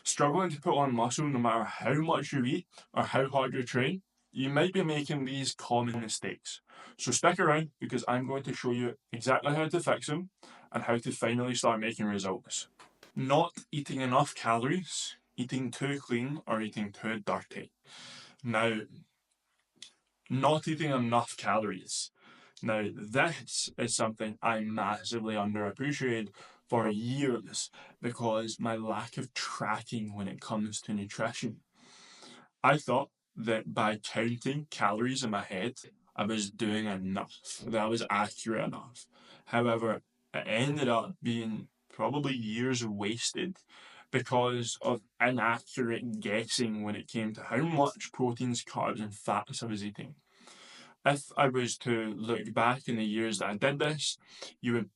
Struggling to put on muscle no matter how much you eat or how hard you train, you might be making these common mistakes. So stick around because I'm going to show you exactly how to fix them and how to finally start making results. Not eating enough calories, eating too clean, or eating too dirty. Now, not eating enough calories. Now, this is something I massively underappreciated for years because my lack of tracking when it comes to nutrition. I thought that by counting calories in my head, I was doing enough, that I was accurate enough. However, it ended up being probably years wasted because of inaccurate guessing when it came to how much proteins, carbs, and fats I was eating. If I was to look back in the years that I did this, you would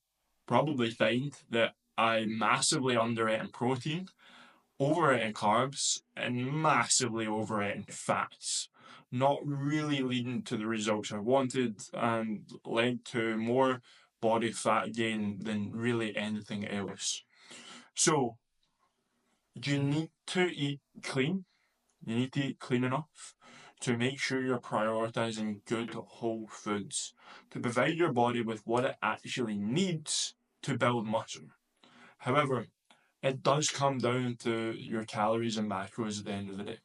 probably find that I massively underate in protein, overate in carbs, and massively overate in fats, not really leading to the results I wanted and led to more body fat gain than really anything else. So, you need to eat clean. You need to eat clean enough to make sure you're prioritizing good whole foods to provide your body with what it actually needs to build muscle. However, it does come down to your calories and macros at the end of the day.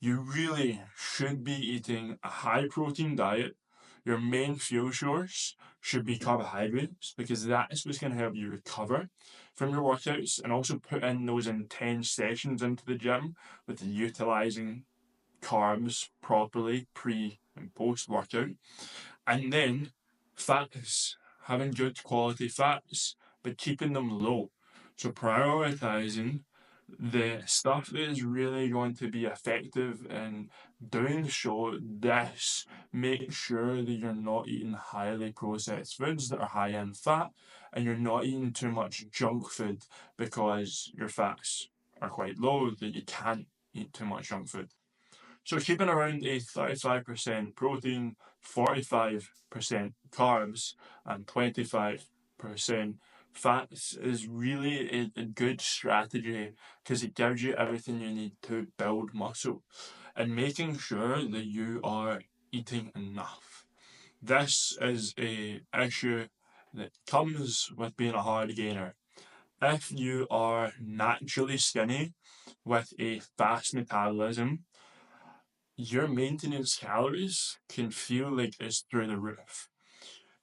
You really should be eating a high protein diet. Your main fuel source should be carbohydrates because that is what's going to help you recover from your workouts and also put in those intense sessions into the gym with utilizing carbs properly pre and post workout. And then fats, having good quality fats, but keeping them low. So prioritizing the stuff that is really going to be effective in doing so. This make sure that you're not eating highly processed foods that are high in fat and you're not eating too much junk food because your fats are quite low that you can't eat too much junk food. So keeping around a 35% protein, 45% carbs, and 25% fats is really a good strategy because it gives you everything you need to build muscle and making sure that you are eating enough. This is a issue that comes with being a hard gainer. If you are naturally skinny with a fast metabolism, your maintenance calories can feel like it's through the roof.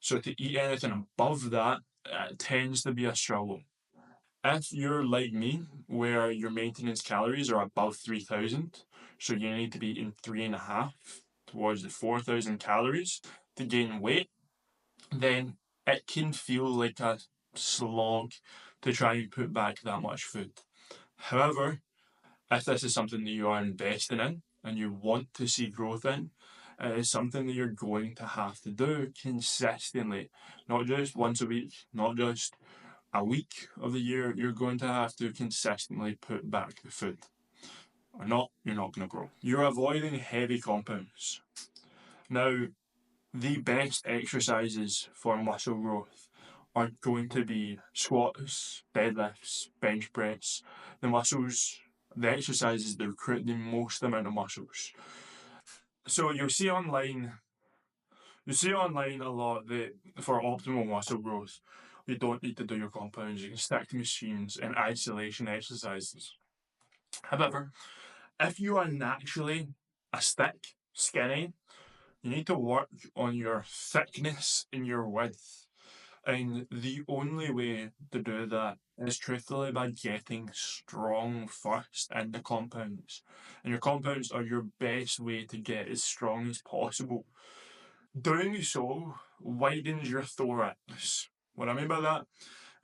So to eat anything above that tends to be a struggle. If you're like me, where your maintenance calories are above 3,000, so you need to be eating three and a half towards the 4,000 calories to gain weight, then it can feel like a slog to try and put back that much food. However, if this is something that you are investing in and you want to see growth in, it is something that you're going to have to do consistently, not just once a week, not just a week of the year. You're going to have to consistently put back the food. Or not, you're not going to grow. You're avoiding heavy compounds. Now, the best exercises for muscle growth are going to be squats, deadlifts, bench press, the muscles, the exercises that recruit the most amount of muscles. So you'll see online a lot that for optimal muscle growth, you don't need to do your compounds. You can stick to machines and isolation exercises. However, if you are naturally a stick, skinny, you need to work on your thickness and your width. And the only way to do that is truthfully by getting strong first in the compounds. And your compounds are your best way to get as strong as possible. Doing so widens your thorax. What I mean by that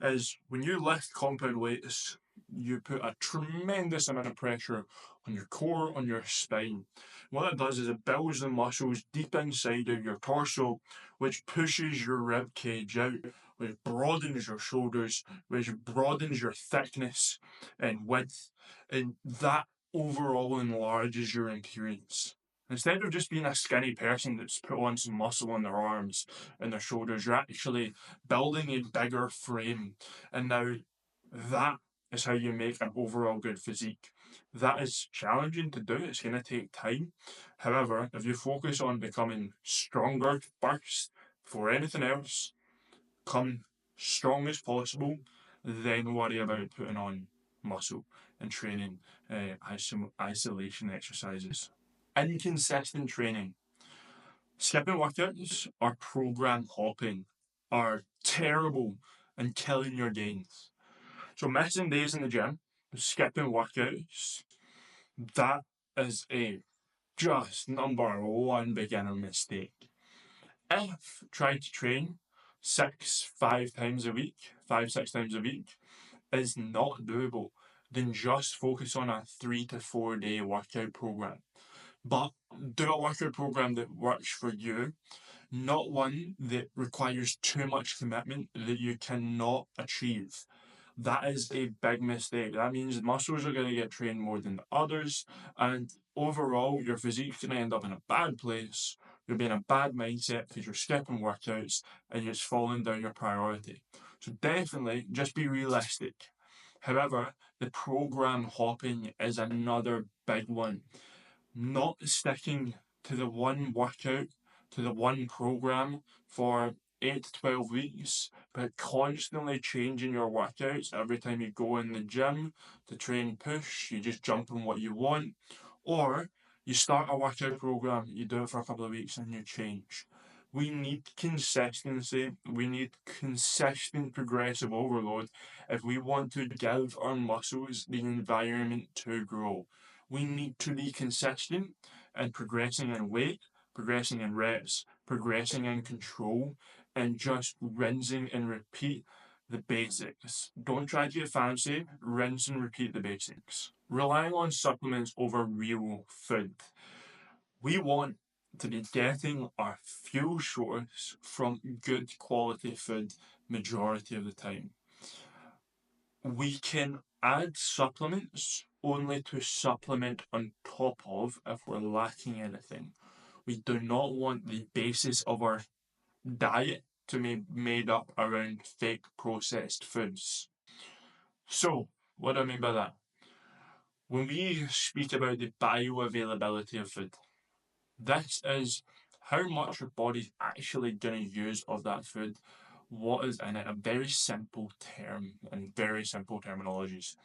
is when you lift compound weights, you put a tremendous amount of pressure on your core, on your spine. What it does is it builds the muscles deep inside of your torso, which pushes your rib cage out, which broadens your shoulders, which broadens your thickness and width, and that overall enlarges your appearance. Instead of just being a skinny person that's put on some muscle on their arms and their shoulders, you're actually building a bigger frame. And now that is how you make an overall good physique. That is challenging to do, it's going to take time. However, if you focus on becoming stronger first before anything else, come strong as possible, then worry about putting on muscle and training isolation exercises. Inconsistent training. Skipping workouts or program hopping are terrible and killing your gains. So missing days in the gym, skipping workouts, that is a just number one beginner mistake. If trying to train 5 times a week, 6 times a week, is not doable, then just focus on a 3 to 4 day workout program. But do a workout program that works for you, not one that requires too much commitment that you cannot achieve. That is a big mistake. That means muscles are going to get trained more than others, and overall, your physique's going to end up in a bad place. You'll be in a bad mindset because you're skipping workouts and you're just falling down your priority. So definitely just be realistic. However, the program hopping is another big one. Not sticking to the one workout, to the one program for 8 to 12 weeks, but constantly changing your workouts every time you go in the gym to train push, you just jump on what you want, or you start a workout program, you do it for a couple of weeks and you change. We need consistency. We need consistent progressive overload if we want to give our muscles the environment to grow. We need to be consistent and progressing in weight, progressing in reps, progressing in control, and just rinsing and repeat the basics. Don't try to get fancy, rinse and repeat the basics. Relying on supplements over real food. We want to be getting our fuel source from good quality food majority of the time. We can add supplements only to supplement on top of if we're lacking anything. We do not want the basis of our diet to be made up around fake processed foods. So, what do I mean by that? When we speak about the bioavailability of food, this is how much your body's actually going to use of that food, what is in it, a very simple term and very simple terminologies.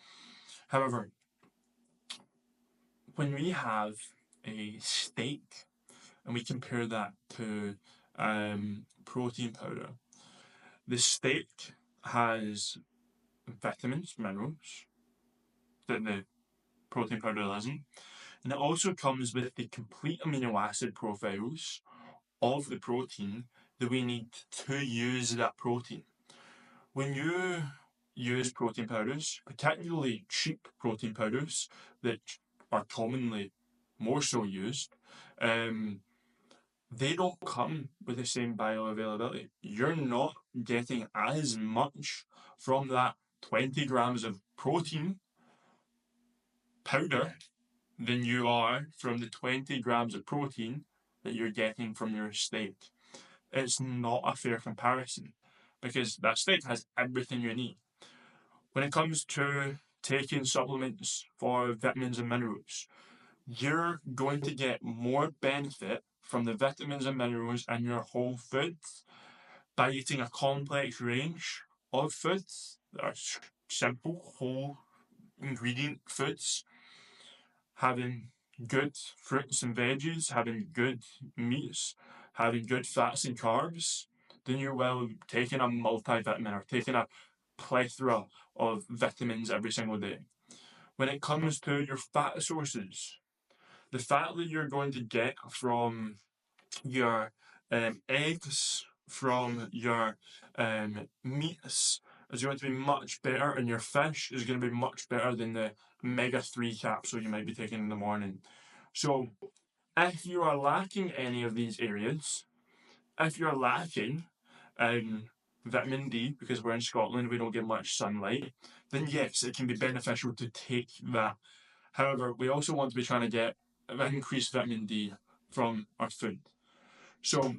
However, when we have a steak and we compare that to protein powder, the steak has vitamins, minerals that the protein powder doesn't, and it also comes with the complete amino acid profiles of the protein that we need to use that protein. When you use protein powders, particularly cheap protein powders that are commonly more so used, they don't come with the same bioavailability. You're not getting as much from that 20 grams of protein powder than you are from the 20 grams of protein that you're getting from your steak. It's not a fair comparison because that steak has everything you need. When it comes to taking supplements for vitamins and minerals, you're going to get more benefit from the vitamins and minerals in your whole foods by eating a complex range of foods that are simple, whole ingredient foods, having good fruits and veggies, having good meats, having good fats and carbs, then you're well taking a multivitamin or taking a plethora of vitamins every single day. When it comes to your fat sources, the fat that you're going to get from your eggs, from your meats, is going to be much better, and your fish is going to be much better than the omega-3 capsule you might be taking in the morning. So, if you are lacking any of these areas, if you're lacking vitamin D, because we're in Scotland, we don't get much sunlight, then yes, it can be beneficial to take that. However, we also want to be trying to get increased vitamin D from our food. So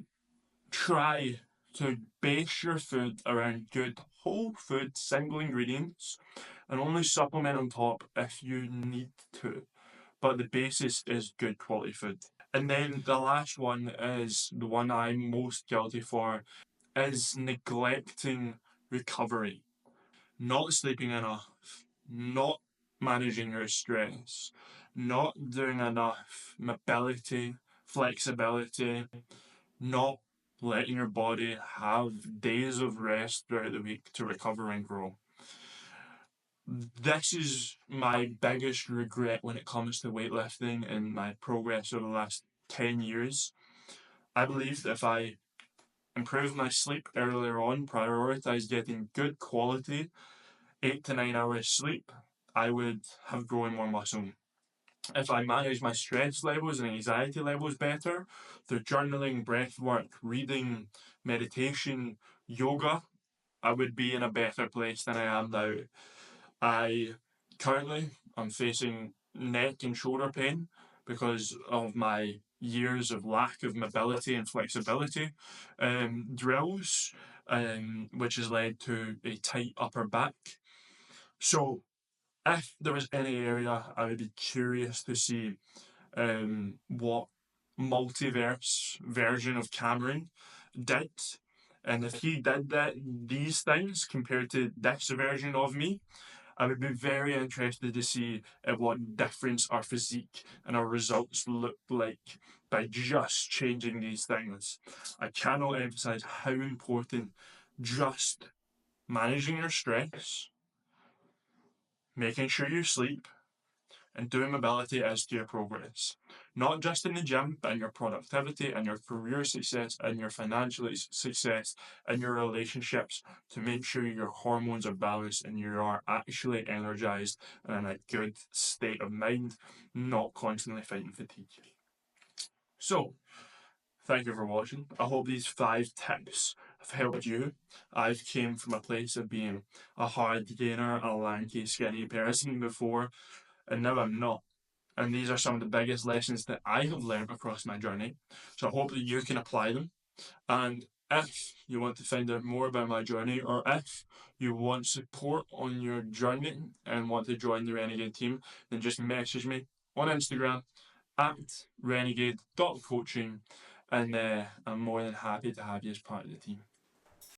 try to base your food around good whole food, single ingredients, and only supplement on top if you need to. But the basis is good quality food. And then the last one is the one I'm most guilty for, is neglecting recovery. Not sleeping enough, not managing your stress, not doing enough mobility, flexibility, not letting your body have days of rest throughout the week to recover and grow. This is my biggest regret when it comes to weightlifting and my progress over the last 10 years. I believe that if I improved my sleep earlier on, prioritized getting good quality 8 to 9 hours sleep, I would have grown more muscle. If I manage my stress levels and anxiety levels better through journaling, breath work, reading, meditation, yoga, I would be in a better place than I am now. I currently am facing neck and shoulder pain because of my years of lack of mobility and flexibility drills, which has led to a tight upper back. So, if there was any area I would be curious to see what multiverse version of Cameron did. And if he did these things compared to this version of me, I would be very interested to see what difference our physique and our results look like by just changing these things. I cannot emphasize how important just managing your stress, making sure you sleep, and doing mobility is to your progress. Not just in the gym, but in your productivity and your career success and your financial success and your relationships, to make sure your hormones are balanced and you are actually energized and in a good state of mind, not constantly fighting fatigue. So, thank you for watching. I hope these 5 tips have helped you. I've came from a place of being a hard gainer, a lanky, skinny person before, and now I'm not. And these are some of the biggest lessons that I have learned across my journey. So I hope that you can apply them. And if you want to find out more about my journey, or if you want support on your journey and want to join the Renegade team, then just message me on Instagram at renegade.coaching, and I'm more than happy to have you as part of the team.